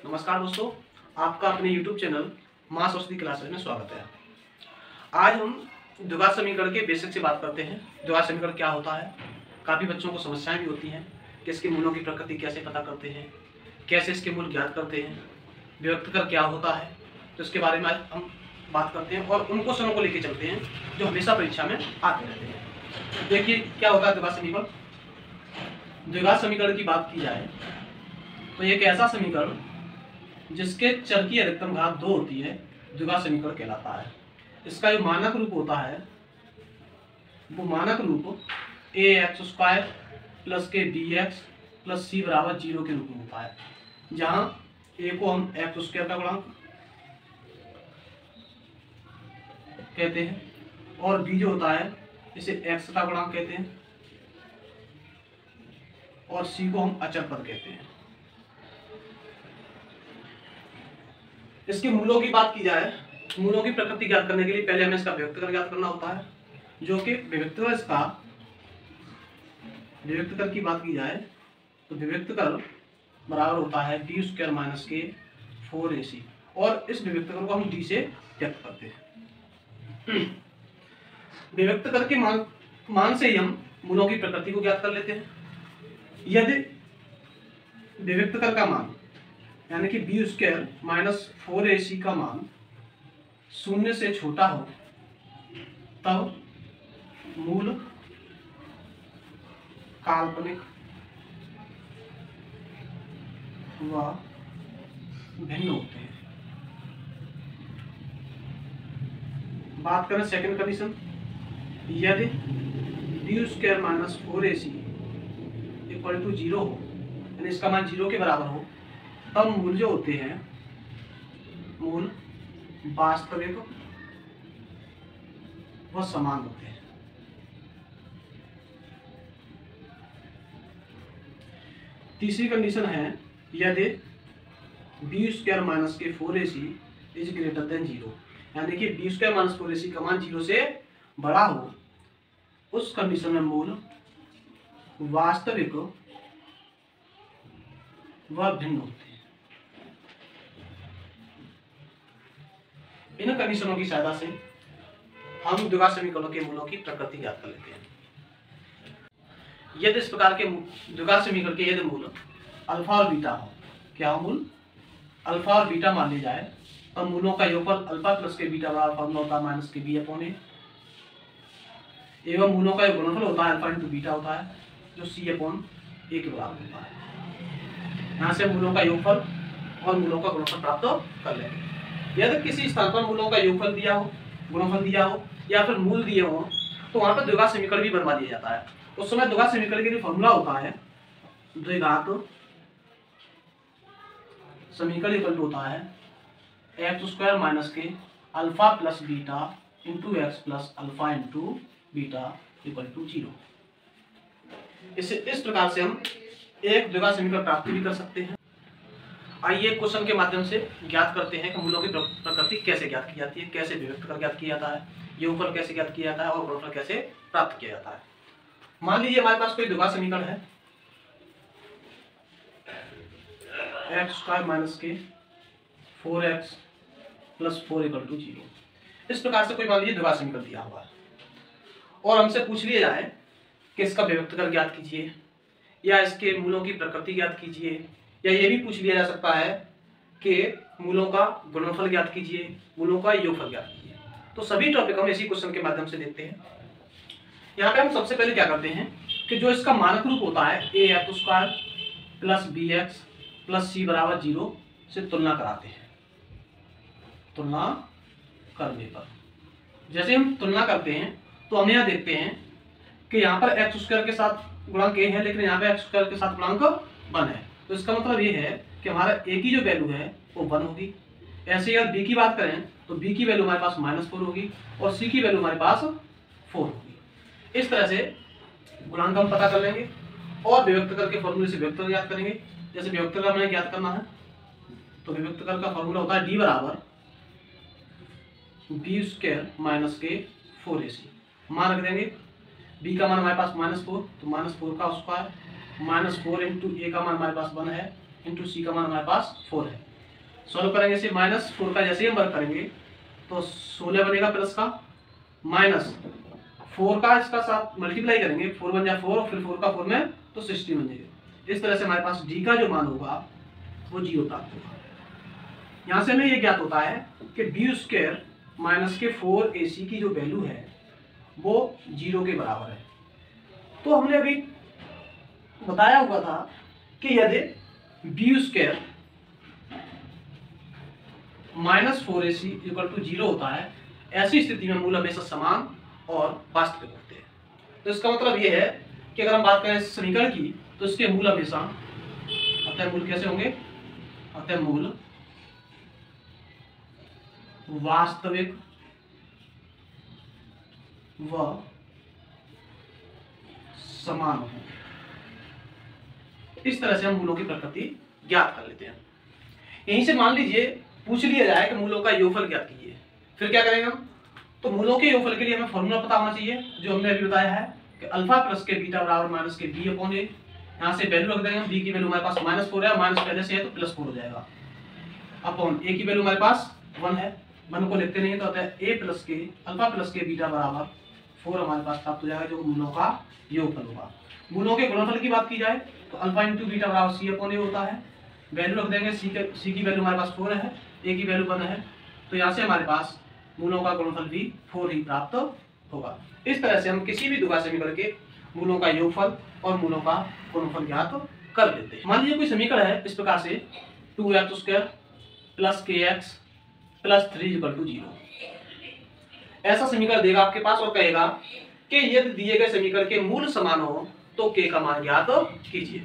नमस्कार दोस्तों, आपका अपने YouTube चैनल माँ सरस्वती क्लासेस में स्वागत है। आज हम द्विघात समीकरण के बेसिक से बात करते हैं। द्विघात समीकरण क्या होता है, काफ़ी बच्चों को समस्याएं भी होती हैं कि इसके मूलों की प्रकृति कैसे पता करते हैं, कैसे इसके मूल ज्ञात करते हैं, विभक्तकर क्या होता है, तो इसके बारे में आज हम बात करते हैं और उन क्वेश्चनों को लेकर चलते हैं जो हमेशा परीक्षा में आते रहते हैं। देखिए क्या होता है द्विघात समीकरण। द्विघात समीकरण की बात की जाए तो एक ऐसा समीकरण जिसके चर की अधिकतम घात 2 होती है द्विघात समीकरण कहलाता है। इसका जो मानक रूप होता है वो मानक रूप ax² प्लस के bx प्लस c बराबर 0 के रूप में होता है, जहां a को हम x² का गुणांक कहते हैं और b जो होता है इसे x का गुणांक कहते हैं और c को हम अचर पद कहते हैं। इसके मूलों की बात की जाए, मूलों की प्रकृति ज्ञात करने के लिए पहले हमें इसका विभक्तकर ज्ञात करना होता है, जो कि विभक्तकर की बात की जाए तो विभक्तकर बराबर होता है b² माइनस के 4ac और इस विभक्तकर को हम d से व्यक्त करते हैं। विभक्तकर के मान से ही हम मूलों की प्रकृति को ज्ञात कर लेते हैं। यदि विभक्तकर का मान यानी कि b² माइनस 4ac का मान 0 से छोटा हो तब मूल काल्पनिक व भिन्न होते हैं। बात करें सेकंड कंडीशन, यदि b² minus 4ac equal to 0 हो यानी इसका मान 0 के बराबर हो तब मूल जो होते हैं मूल वास्तविक व समान होते हैं। तीसरी कंडीशन है यदि b² माइनस के 4ac इज ग्रेटर देन 0 यानी कि b² माइनस 4ac का मान 0 से बड़ा हो, उस कंडीशन में मूल वास्तविक व भिन्न होते हैं। इन कंडीशनों की सहायता से हम द्विघात समीकरणों के मूलों की प्रकृति ज्ञात कर लेते हैं। यदि इस प्रकार के द्विघात समीकरण के यदि मूल अल्फा और बीटा हो, क्या हो मूल अल्फा और बीटा मान ली जाए तब मूलों का योगफल अल्फा प्लस के बीटा बराबर फॉर्मूला होता है माइनस के बी अपॉन ए, एवं मूलों का गुणनफल होता है अल्फा इंटू बीटा होता है जो सी अपॉन ए के बराबर होता है। यहाँ से मूलों का योगफल और मूलों का गुणनफल प्राप्त कर लेंगे। यदि किसी स्थान पर मूलों का योगफल दिया हो, गुणनफल दिया हो या फिर मूल दिए हो तो वहां पर द्विघात समीकरण भी बनवा दिया जाता है। उस समय द्विघात समीकरण के लिए फॉर्मूला होता है द्विघात समीकरण इक्वल टू होता है x² माइनस के alpha plus beta into x plus alpha into beta equal to 0। इस प्रकार से हम एक द्विघात समीकरण प्राप्त भी कर सकते हैं। आइए क्वेश्चन के माध्यम से ज्ञात करते हैं कि मूलों की प्रकृति कैसे ज्ञात की जाती है, कैसे विभक्तकर ज्ञात किया जाता है, योगफल कैसे ज्ञात किया जाता है और गुणनफल कैसे प्राप्त किया जाता है। मान लीजिए हमारे पास कोई द्विघात समीकरण है x² माइनस के 4x प्लस 4 इक्वल टू 0। इस प्रकार से कोई मान लीजिए द्विघात समीकरण दिया हुआ है और हमसे पूछ लिया जाए कि इसका विभक्तकर ज्ञात कीजिए या इसके मूलों की प्रकृति ज्ञात कीजिए, या ये भी पूछ लिया जा सकता है कि मूलों का गुणनफल ज्ञात कीजिए, मूलों का योगफल ज्ञात कीजिए। तो सभी टॉपिक हम इसी क्वेश्चन के माध्यम से देखते हैं। यहाँ पे हम सबसे पहले क्या करते हैं कि जो इसका मानक रूप होता है ax² plus bx plus c बराबर 0 से तुलना कराते हैं। तुलना करने पर जैसे हम तुलना करते हैं तो हम यहाँ देखते हैं कि यहाँ पर x² के साथ गुणांक a है, लेकिन यहाँ पे x² के साथ गुणांक 1 है। तो इसका मतलब ये है कि हमारा a की जो वैल्यू है वो 1 होगी। ऐसे ही अगर b की बात करें तो b की वैल्यू हमारे पास -4 होगी और c की वैल्यू हमारे पास 4 होगी। इस तरह से गुणांक हम पता कर लेंगे और विभक्तकर के फॉर्मूले से विभक्तकर ज्ञात करेंगे। जैसे विभक्तकर हमें ज्ञात करना है तो विभक्तकर का फॉर्मूला होता है d बराबर b² माइनस के 4ac। मान रख देंगे b का मान हमारे पास -4 तो -4 का स्क्वायर -4 इंटू a का मान हमारे पास 1 है इंटू c का मान हमारे पास 4 है। सॉल्व करेंगे इसे, -4 का जैसे ही हम वर्ग करेंगे तो 16 बनेगा प्लस का, -4 का इसका साथ मल्टीप्लाई करेंगे, 4 बन जाए 4 और फिर 4 का 4 में तो 60 बन जाएगा। इस तरह से हमारे पास डी का जो मान होगा वो 0 प्राप्त होगा। यहाँ से हमें ये ज्ञात होता है कि बी स्क्वायर माइनस के 4ac की जो वैल्यू है वो 0 के बराबर है। तो हमने अभी बताया हुआ था कि यदि बी स्क्वायर -4ac = 0 होता है, ऐसी स्थिति में मूल हमेशा समान और वास्तविक होते हैं। तो इसका मतलब ये है कि अगर हम बात करें इस समीकरण की तो इसके मूल हमेशा, अतः मूल कैसे होंगे, अतः मूल वास्तविक व समान होंगे। इस तरह से हम मूलों की प्रकृति ज्ञात कर लेते हैं। यहीं से मान लीजिए पूछ लिया जाए कि मूलों का योगफल ज्ञात कीजिए, फिर क्या करेंगे हम, तो मूलों के योगफल के लिए हमें फॉर्मूला पता होना चाहिए जो हमने अभी बताया है कि अल्फा प्लस के बीटा बराबर माइनस के बी अपॉन ए। यहाँ से वैल्यू रख देंगे हम, बी की वैल्यू हमारे पास -4 है, माइनस पहले से है तो +4 हो जाएगा, अपॉन ए की वैल्यू हमारे पास 1 है, 1 को लिखते नहीं तो होता है ए प्लस के अल्फा प्लस के बीटा बराबर 4 हमारे पास प्राप्त हो जाएगा जो मूलों का योगफल होगा। मूलों के गुणनफल की बात की जाए तो अल्फा इंटू बीटा बराबर सी अपॉन ए होता है, वैल्यू रख देंगे, सी की वैल्यू हमारे पास 4 है, ए की वैल्यू 1 है, तो यहाँ से हमारे पास मूलों का गुणनफल भी 4 ही प्राप्त होगा। इस तरह से हम किसी भी द्विघात समीकरण के मूलों का योगफल और मूलों का गुणनफल ज्ञात कर लेते हैं। मान लीजिए कोई समीकरण है इस प्रकार से 2x² + kx + 3 = 0। ऐसा समीकरण देगा आपके पास और कहेगा कि यदि दिए गए समीकरण के मूल समान हो तो k का मान ज्ञात कीजिए।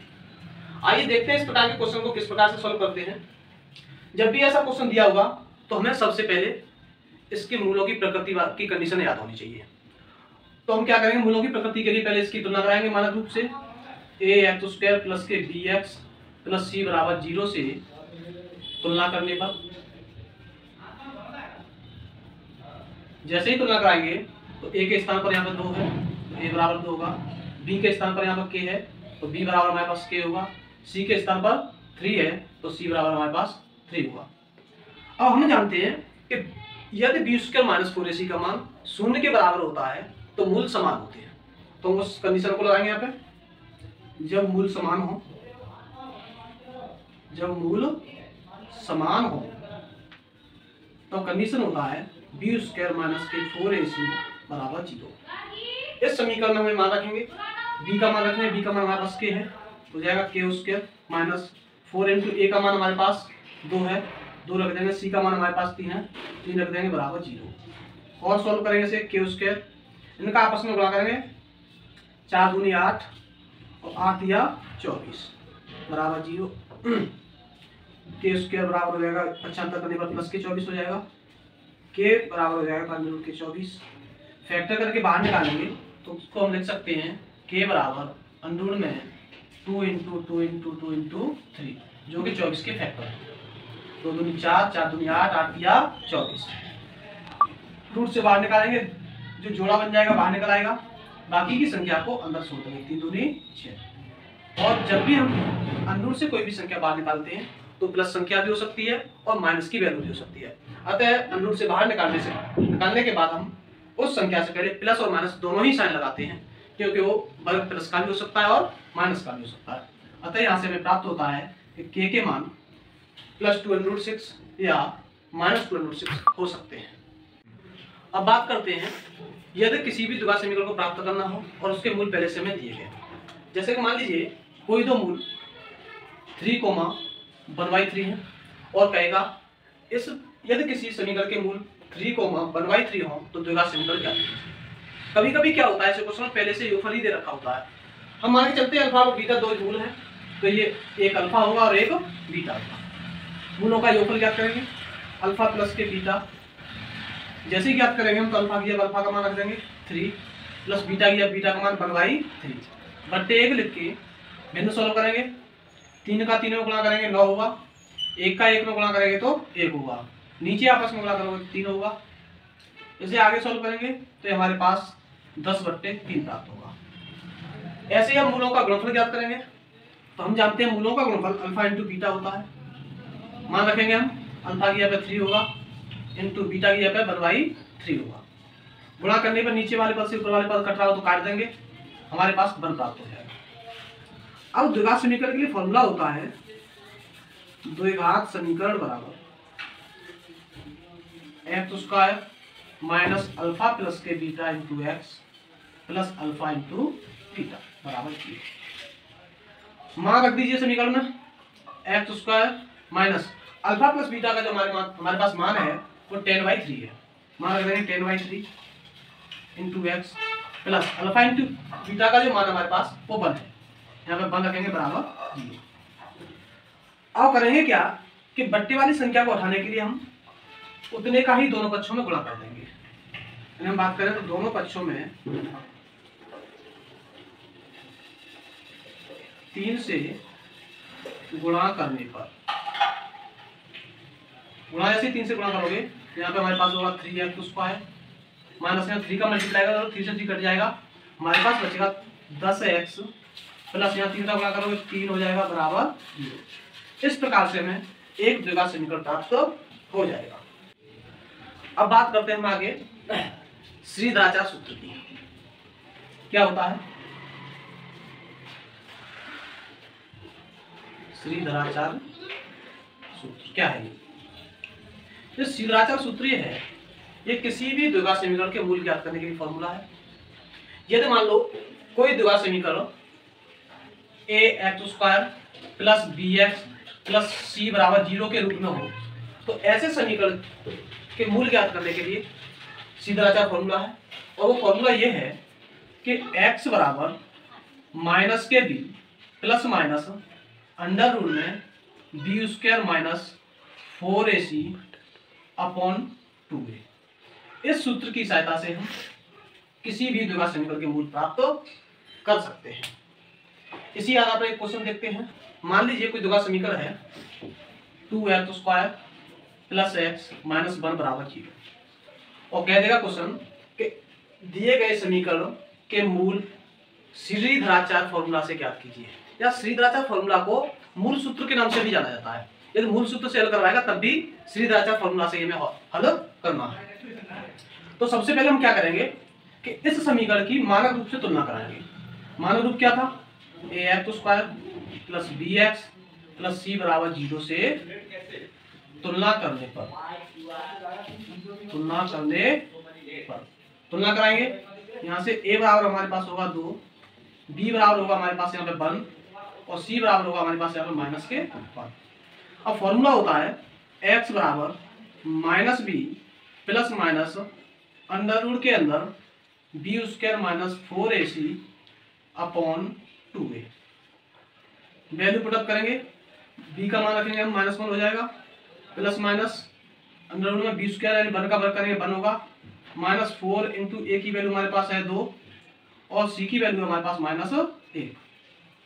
आइए देखते हैं इस प्रकार के क्वेश्चन को किस प्रकार से सॉल्व करते हैं। जब भी ऐसा क्वेश्चन दिया होगा तो हमें सबसे पहले इसके मूलों की प्रकृति की कंडीशन याद होनी चाहिए। तो हम क्या करेंगे, मूलों की प्रकृति के लिए पहले इसकी तुलना कराएंगे मानक रूप से, ax² + के bx + c = 0 से तुलना करने पर जैसे ही तुलना कराएंगे तो a के स्थान पर यहाँ पर 2 है तो a = 2 होगा, b के स्थान पर यहाँ पर k है तो b बराबर हमारे पास k होगा, c के स्थान पर 3 है तो c बराबर हमारे पास 3 होगा। अब हम जानते हैं कि यदि b² - 4ac का मान 0 के बराबर होता है तो मूल समान होते हैं। तो हम उस कंडीशन को लगाएंगे यहाँ पे, जब मूल समान हो, जब मूल समान हो तो कंडीशन होता है b² - के 4ac = 0। इस समीकरण में हमें मान रखेंगे, b का मान रखेंगे, b का मान हमारे पास k है तो जाएगा k² - 4 × a का मान हमारे पास 2 है, 2 रख देंगे, c का मान हमारे पास 3 है, 3 रख देंगे बराबर 0। और सॉल्व करेंगे इसे k², इनका आपस में गुणा करेंगे, 4 दूनी 8 और 8 या 24 बराबर 0। k² बराबर हो जाएगा 75 करने पर प्लस के 24 हो जाएगा, k बराबर हो जाएगा के 24। फैक्टर करके बाहर निकालेंगे तो उसको हम लिख सकते हैं k बराबर अंडर में 2 × 2 × 2 × 3 जो कि 24 के फैक्टर है। 2 दूनी 4, 4 दूनी 8, 8 या 24। रूट से बाहर निकालेंगे, जो जोड़ा बन जाएगा बाहर निकल आएगा, बाकी की संख्या को अंदर छोड़ देंगे, 3 दूनी 6। और जब भी हम अंदर से कोई भी संख्या बाहर निकालते हैं तो प्लस संख्या भी हो सकती है और माइनस की वैल्यू भी हो सकती है। अतः अंदर से बाहर निकालने के बाद हम उस संख्या से पहले प्लस और माइनस दोनों ही साइन लगाते हैं, क्योंकि वो वर्ग प्लस का भी हो सकता है और माइनस का भी हो सकता है। अतः यहाँ से हमें प्राप्त होता है कि k के मान +2√6 या -2√6 हो सकते हैं। अब बात करते हैं यदि किसी भी द्विघात समीकरण को प्राप्त करना हो और उसके मूल पहले से हमें दिए गए, जैसे कि मान लीजिए कोई दो मूल 3,1/3 है और कहेगा इस यदि किसी समीकरण के मूल 3,1/3 हो तो द्विघात समीकरण क्या है। कभी कभी क्या होता है, ऐसे क्वेश्चन पहले से योगफल ही दे रखा होता है। हम मान के चलते हैं अल्फा और बीटा 2 मूल हैं तो ये एक अल्फा होगा और एक बीटा होगा। मूलों का योगफल ज्ञात करेंगे, अल्फा प्लस के बीटा जैसे ही ज्ञात करेंगे हम तो अल्फा की जब अल्फा का मान रख देंगे 3 प्लस बीटा की जब बीटा का मान 1/3 बट्टे 1 लिख के भिन्न सॉल्व करेंगे। 3 का 3 में गुणा करेंगे 9 होगा, 1 का 1 में गुणा करेंगे तो 1 होगा, नीचे आपस में गुणा करोगे 3 होगा। इसे आगे सॉल्व करेंगे तो हमारे पास 10/3 प्राप्त होगा। ऐसे ही हम मूलों का गुणनफल ज्ञात करेंगे तो हम जानते हैं मूलों का गुणनफल अल्फा इंटू बीटा होता है। मान रखेंगे हम अल्फा की जगह पे 3 होगा इंटू बीटा की जगह पे 1/3 होगा। गुणा करने पर नीचे वाले पद से ऊपर वाले पद कट रहा हो तो काट देंगे, हमारे पास 1 प्राप्त हो जाएगा। अब द्विघात समीकरण के लिए फॉर्मूला होता है द्विघात समीकरण बराबर X square minus alpha plus के beta into x plus alpha into beta बराबर 0। मान रख दीजिए समीकरण में X square minus alpha plus beta का जो हमारे पास मान है वो 10/3 है। मान रख देंगे 10/3 into x plus alpha into beta का जो मान हमारे पास वो 1 है, यहाँ पे 1 रखेंगे बराबर 0। अब करेंगे क्या कि बट्टे वाली संख्या को उठाने के लिए हम उतने का ही दोनों पक्षों में गुणा कर देंगे। हम बात करें तो दोनों पक्षों में 3 से गुणा करने पर, गुणा जैसे 3 से गुणा करोगे तो यहाँ पे हमारे पास होगा 3x स्क्वायर माइनस में 3 का मल्टीप्लाई करोगे 3 से 3 कट जाएगा, हमारे पास बचेगा 10x प्लस यहाँ 3 का गुणा करोगे 3 हो जाएगा बराबर 0। इस प्रकार से हमें एक द्विघात समीकरण प्राप्त हो जाएगा। अब बात करते हैं हम आगे श्रीधराचार्य सूत्र की। क्या होता है श्रीधराचार्य सूत्र? क्या है ये श्रीधराचार्य सूत्र? ये है, ये किसी भी द्विघात समीकरण के मूल ज्ञात करने के लिए फॉर्मूला है। यदि मान लो कोई द्विघात समीकरण ax square plus bx plus c बराबर 0 के रूप में हो तो ऐसे समीकरण के मूल ज्ञात करने के लिए श्रीधराचार्य फॉर्मूला है। और वो फॉर्मूला ये है कि x बराबर माइनस के b plus minus under root में B square minus 4ac upon 2a। इस सूत्र की सहायता से हम किसी भी द्विघात समीकरण के मूल प्राप्त कर सकते हैं। इसी आधार पर एक क्वेश्चन देखते हैं। मान लीजिए कोई द्विघात समीकरण है 2x square plus x minus 1 बराबर 0 और कह देगा क्वेश्चन कि दिए गए समीकरण के मूल श्रीधराचार्य फॉर्मूला से ज्ञात कीजिए, या श्रीधराचार्य फॉर्मूला को मूल सूत्र के नाम से भी जाना जाता है। यदि मूल सूत्र से हल करवाएगा तब भी श्रीधराचार्य फॉर्मूला से हमें हल करना है। तो सबसे पहले हम क्या करेंगे कि इस समीकरण की मानक रूप से तुलना कराएंगे। मानक रूप क्या था? ax square plus bx plus c बराबर 0 से तुलना करने पर तुलना कराएंगे। यहाँ से a बराबर हमारे पास होगा 2, b बराबर होगा हमारे पास यहाँ पे 1 और c बराबर होगा हमारे पास यहाँ पे माइनस के 1। अब फॉर्मूला होता है x बराबर minus b plus minus under root के अंदर B square minus 4ac upon 2a। Value put up करेंगे, b का मान रखेंगे हम -1 हो जाएगा, प्लस माइनस अंडर रूट में बी स्क्वायर यानी 1 का वर्ग करेंगे 1 होगा, -4 इंटू a की वैल्यू हमारे पास है 2 और c की वैल्यू हमारे पास -1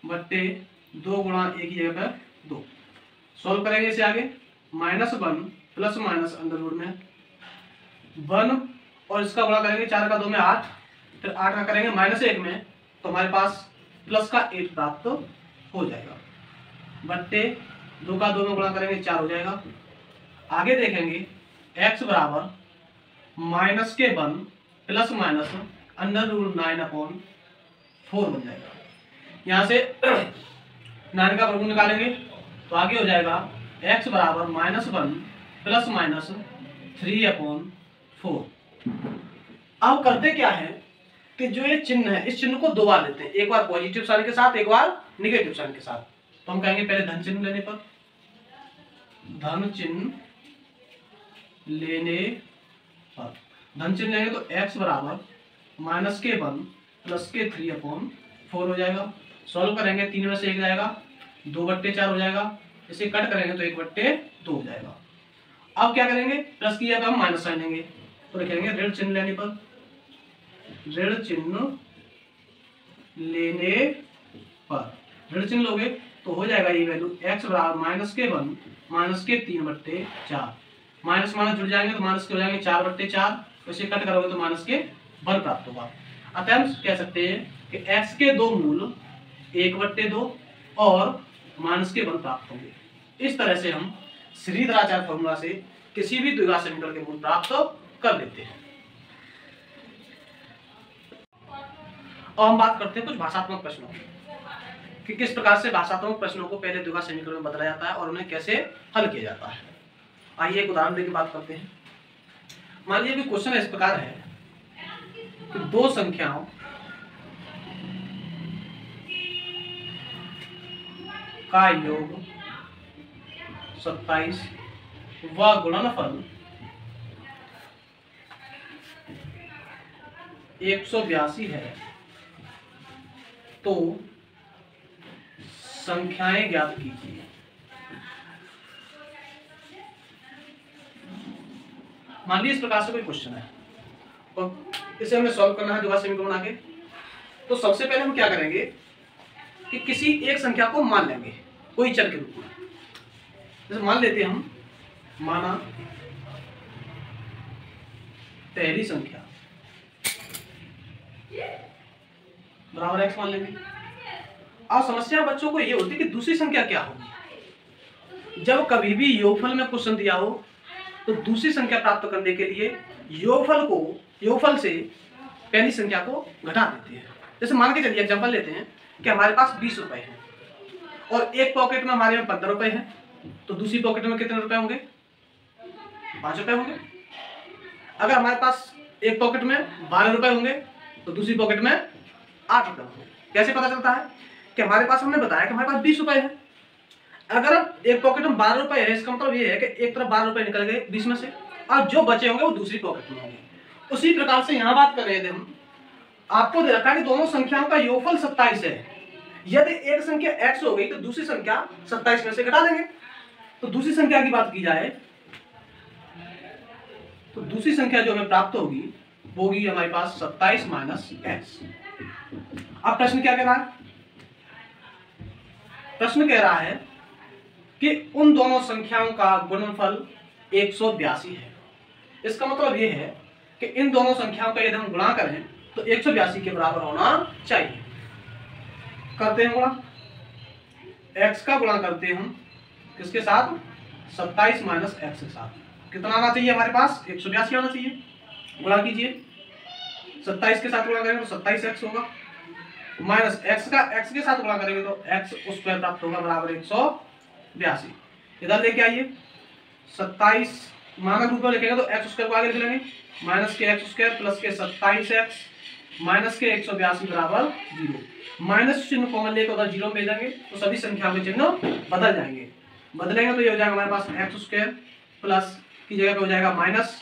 बट्टे 2 गुणा a की जगह पर 2। सॉल्व करेंगे इसे आगे, -1 प्लस माइनस अंडर रूट में 1 और इसका गुणा करेंगे 4 का 2 में 8, फिर 8 का करेंगे -1 में तो हमारे पास प्लस का 8 प्राप्त हो जाएगा बट्टे 2 का 2 में गुणा करेंगे 4 हो जाएगा। आगे देखेंगे x बराबर माइनस के 1 plus minus under root 9 upon 4 बन जाएगा। यहाँ से 9 का वर्गमूल निकालेंगे तो आगे हो जाएगा x बराबर -1 प्लस माइनस 3 अपॉन 4। अब करते क्या है कि जो ये चिन्ह है इस चिन्ह को 2 बार लेते हैं, एक बार पॉजिटिव साइन के साथ एक बार निगेटिव साइन के साथ। तो हम कहेंगे पहले धन चिन्ह लेने पर, धन चिन्ह लेने लेंगे तो x बराबर माइनस के 1 प्लस के 3 अपॉन 4 हो जाएगा। सॉल्व करेंगे 3 में से 1 जाएगा, 2/4 हो जाएगा, इसे कट करेंगे तो 1/2 हो जाएगा। अब क्या करेंगे, प्लस की जगह हम माइनस साइन लेंगे तो लिखेंगे ऋण चिन्ह लेने पर, ऋण चिन्ह लेने पर ऋण चिन्ह लोगे तो हो जाएगा ये वैल्यू x बराबर माइनस के 1 माइनस के 3/4, माइनस माइनस जुड़ जाएंगे तो माइनस के हो जाएंगे 4/4, इसे कट करोगे तो माइनस के 1 प्राप्त होगा। अतः हम कह सकते हैं कि x के 2 मूल 1/2 और माइनस के 1 प्राप्त होंगे। इस तरह से हम श्रीधराचार्य फॉर्मूला से किसी भी द्विघात समीकरण के मूल प्राप्त कर लेते हैं। और हम बात करते हैं कुछ भाषात्मक प्रश्नों कि किस प्रकार से भाषात्मक प्रश्नों को पहले द्विघात समीकरण में बदला जाता है और उन्हें कैसे हल किया जाता है। आइए एक उदाहरण देकर बात करते हैं। मान लीजिए कि क्वेश्चन इस प्रकार है कि दो संख्याओं का योग 27 व गुणनफल 182 है, तो संख्याएं ज्ञात कीजिए। मान लीजिए इस प्रकार से कोई क्वेश्चन है और इसे हमें सॉल्व करना है द्विघात समीकरण बना के। तो सबसे पहले हम क्या करेंगे कि किसी एक संख्या को मान लेंगे कोई चर के रूप में। जैसे मान लेते हैं हम, माना पहली संख्या बराबर x मान लेंगे। अब समस्या बच्चों को ये होती है कि दूसरी संख्या क्या होगी। जब कभी भी योगफल में क्वेश्चन दिया हो तो दूसरी संख्या प्राप्त करने के लिए योगफल से पहली संख्या को घटा देते हैं। जैसे मान के चलिए एग्जांपल लेते हैं कि हमारे पास 20 रुपए हैं और एक पॉकेट में हमारे 15 रुपए हैं, तो दूसरी पॉकेट में कितने रुपए होंगे? 5 रुपए होंगे। अगर हमारे पास एक पॉकेट में 12 रुपए होंगे तो दूसरी पॉकेट में 8 रुपए होंगे। कैसे पता चलता है कि हमारे पास, हमने बताया कि हमारे पास 20 रुपए है। अगर एक पॉकेट में 12 रुपए है, इसका मतलब ये है कि एक तरफ 12 रुपए निकल गए 20 में से, और जो बचे होंगे वो दूसरी पॉकेट में होंगे। उसी प्रकार से यहाँ बात कर रहे थे हम, आपको दे रखा है कि दोनों संख्याओं का योगफल 27 है। यदि एक संख्या x हो गई तो दूसरी संख्या 27 में से घटा देंगे। तो दूसरी संख्या की बात की जाए तो दूसरी संख्या जो हमें प्राप्त होगी वो होगी हमारे पास 27 माइनस x। अब प्रश्न क्या कह रहा है? प्रश्न कह रहा है कि उन दोनों संख्याओं का गुणनफल 182 है। इसका मतलब यह है कि इन दोनों संख्याओं का यदि हम गुणा करें तो 182 के बराबर होना चाहिए। करते हैं गुणा, x का गुणा करते हैं हम किसके साथ? 27 माइनस x के साथ। कितना आना चाहिए हमारे पास? 182 आना चाहिए। गुणा कीजिए, 27 के साथ गुणा करेंगे तो 27x होगा, माइनस x के साथ गुणा करेंगे तो x स्क्वायर प्राप्त होगा बराबर 182। इधर लेके आइए, 27 मानक रूप में लिखेंगे तो x स्क्वायर को आगे लिख लेंगे, माइनस के x स्क्वायर प्लस के 27x माइनस के 182 बराबर 0। माइनस चिन्ह कॉमन लेकर उधर 0 में भेजेंगे तो सभी संख्याओं के चिन्ह बदल जाएंगे। बदलेंगे तो ये हो जाएगा हमारे पास x स्क्वायर प्लस की जगह पे हो जाएगा माइनस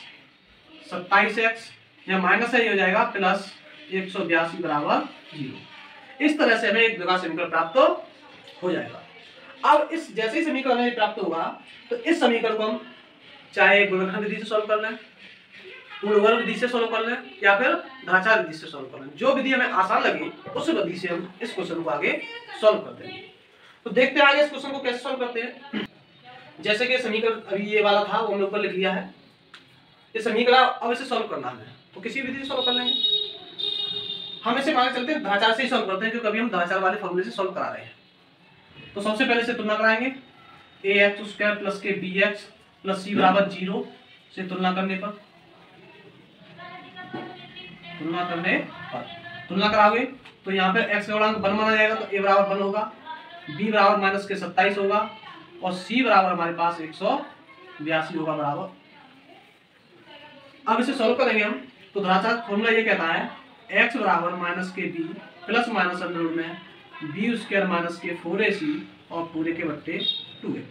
27x, या माइनस है ये हो जाएगा प्लस 182 बराबर 0। इस तरह से हमें एक द्विघात समीकरण प्राप्त हो जाएगा। अब इस जैसे ही समीकरण हमें प्राप्त होगा तो इस समीकरण को हम चाहे गुणनखंड विधि से सॉल्व कर लें, पूर्णवर्ग विधि से सॉल्व कर लें, या फिर धनाचार्य विधि से सॉल्व कर लें। जो विधि हमें आसान लगे उस विधि से हम इस क्वेश्चन को आगे सॉल्व करते हैं। तो देखते हैं आगे इस क्वेश्चन को कैसे सॉल्व करते हैं। जैसे कि समीकरण अभी ये वाला था वो हमने ऊपर लिख लिया है, ये समीकरण अब इसे सॉल्व करना है तो किसी विधि से सॉल्व कर लेंगे। हम इसे मान के चलते हैं धनाचार्य से ही सॉल्व करते हैं क्योंकि अभी हम धनाचार्य वाले फॉर्मूले से सॉल्व करा रहे हैं। तो सबसे पहले से तुलना कराएंगे, ax स्क्वायर प्लस के bx प्लस c बराबर 0 से तुलना करने पर तुलना कराओगे तो यहाँ पे x का गुणांक 1 माना जाएगा तो a बराबर 1 होगा, b बराबर माइनस के 27 होगा और c बराबर हमारे पास 182 होगा बराबर। अब इसे सॉल्व करेंगे हम तो धनाचार्य फॉर्मूला ये कहता है x बराबर माइनस के b plus minus under root में b स्क्वायर माइनस के 4ac और पूरे के बट्टे 2a।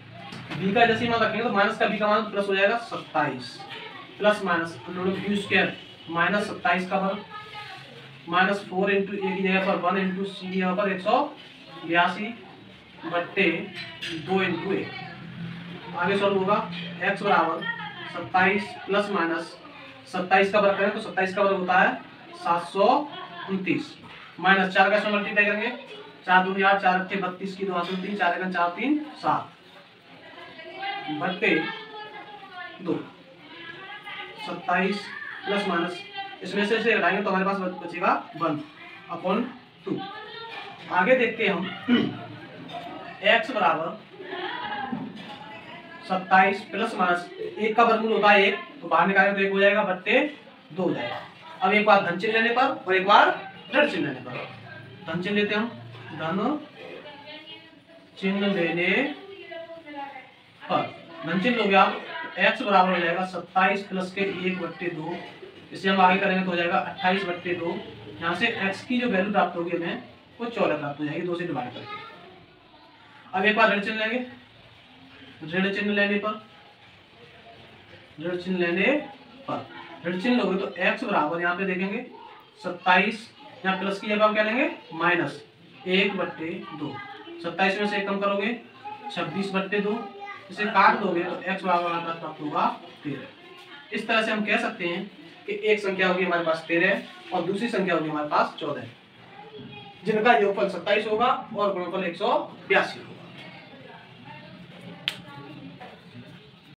b का जैसे मान रखेंगे तो माइनस का b का मान प्लस हो जाएगा 27 plus minus under root b square minus 27 का वर्ग माइनस 4 इंटू ए की जगह पर 1 इंटू सी यहाँ पर 182 बट्टे 2 इंटू ए। आगे सॉल्व होगा x बराबर 27 प्लस माइनस 27 का वर्ग करें तो 27 का वर्ग होता है 729 माइनस 4 का इसमें मल्टीप्लाई करेंगे 4 दूनी 8 4 अच्छे 32 की 2 हासिल 3 4 1 4 3 7 बट्टे 2 27 प्लस माइनस इसमें से घटाएंगे तो हमारे पास बचेगा 1/2। आगे देखते हैं हम x बराबर 27 प्लस माइनस 1 का वर्गमूल होता है 1, तो बाहर निकालेंगे तो 1 हो जाएगा बट्टे 2 हो जाएगा। अब एक बार धन चिन्ह लेने पर और एक बार ऋण चिन्ह लेने पर, धन चिन्ह लेते हम, धन चिन्ह लेने पर धन चिन्ह हो गया, x बराबर हो जाएगा 27 प्लस के 1/2, इसे हम आगे करेंगे तो हो जाएगा 28/2। यहाँ से x की जो वैल्यू प्राप्त होगी हमें वो 14 प्राप्त हो जाएगी 2 से डिवाइड करके। अब एक बार ऋण चिन्ह लेंगे, ऋण चिन्ह लेने पर, ऋण चिन्ह लेने पर ऋण चिन्ह लोगे तो x बराबर यहाँ पे देखेंगे 27, यहाँ प्लस की जगह हम क्या लेंगे माइनस 1/2, 27 में से 1 कम करोगे 26/2, इसे काट दोगे तो x बराबर हमारे पास प्राप्त होगा 13। इस तरह से हम कह सकते हैं कि एक संख्या होगी हमारे पास 13 और दूसरी संख्या होगी हमारे पास 14, जिनका योगफल 27 होगा और गुणनफल 182 होगा।